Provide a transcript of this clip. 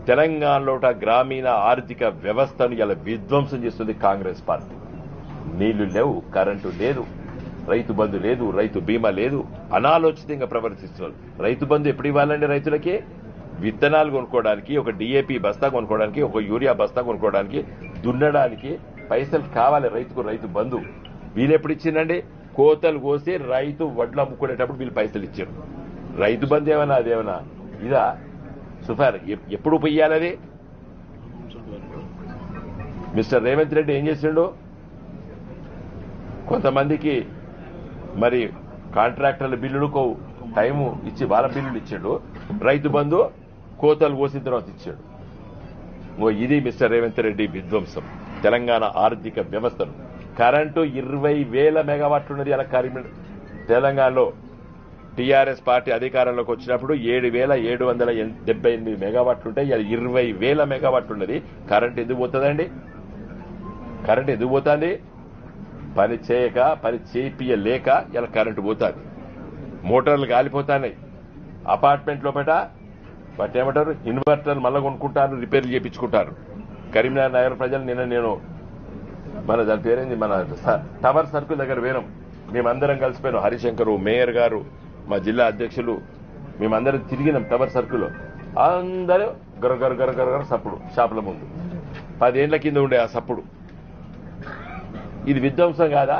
తెలంగాణలో గ్రామీణ ఆర్థిక వ్యవస్థను ఇలా విధ్వంసం చేస్తుంది కాంగ్రెస్ పార్టీ. నీళ్లు లేవు, కరెంటు లేదు, రైతు బంధు లేదు, రైతు బీమా లేదు, అనాలోచితంగా ప్రవర్తిస్తున్నారు. రైతు బంధు ఎప్పుడు ఇవ్వాలండి? రైతులకి విత్తనాలు కొనుక్కోవడానికి, ఒక డిఏపి బస్తా కొనుక్కోవడానికి, ఒక యూరియా బస్తా కొనుక్కోవడానికి, దున్నడానికి పైసలు కావాలి రైతుకు. రైతు బంధు వీళ్ళు ఎప్పుడు ఇచ్చిందండి? కోతలు కోసి రైతు వడ్లు అమ్ముకునేటప్పుడు వీళ్ళు పైసలు ఇచ్చారు. రైతు బంధు ఏమన్నా అదేమన్నా ఇదా? సుఫార్ ఎప్పుడు పొయ్యాలది? మిస్టర్ రేవంత్ రెడ్డి ఏం చేసిండు? కొంతమందికి మరి కాంట్రాక్టర్ల బిల్లులకు టైము ఇచ్చి వాళ్ళ బిల్లులు ఇచ్చాడు. రైతు బంధు కోతలు కోసిన తర్వాత ఇచ్చాడు. ఇది మిస్టర్ రేవంత్ రెడ్డి విధ్వంసం తెలంగాణ ఆర్థిక వ్యవస్థను. కరెంటు 20,000 మెగావాట్లు ఉన్నది అలా తెలంగాణలో. టీఆర్ఎస్ పార్టీ అధికారంలోకి వచ్చినప్పుడు 7,778 మెగావాట్లు ఉంటాయి. ఇలా 20,000 మెగావాట్లు ఉన్నది. కరెంట్ ఎందుకు పోతుందండి? కరెంట్ ఎందుకు పోతుంది? పని చేయక, పని చేపియలేక ఇలా కరెంటు పోతుంది. మోటార్లు గాలిపోతాయి. అపార్ట్మెంట్ లోపల వాటి ఏమంటారు, ఇన్వర్టర్లు మళ్ళా కొనుక్కుంటారు, రిపేర్లు చేయించుకుంటారు. కరీంనగర్ నగర ప్రజలు నేను మన దాని పేరేంది, మన టవర్ సర్కిల్ దగ్గర వేరం, మేమందరం కలిసిపోయినాం. హరిశంకరు, మేయర్ గారు, మా జిల్లా అధ్యక్షులు, మేమందరం తిరిగినాం టవర్ సర్కిల్లో. అందరూ గర గర గర గర సప్పుడు షాపుల ముందు. 10 ఏళ్ల కింద ఉండే ఆ సప్పుడు. ఇది విధ్వంసం కాదా?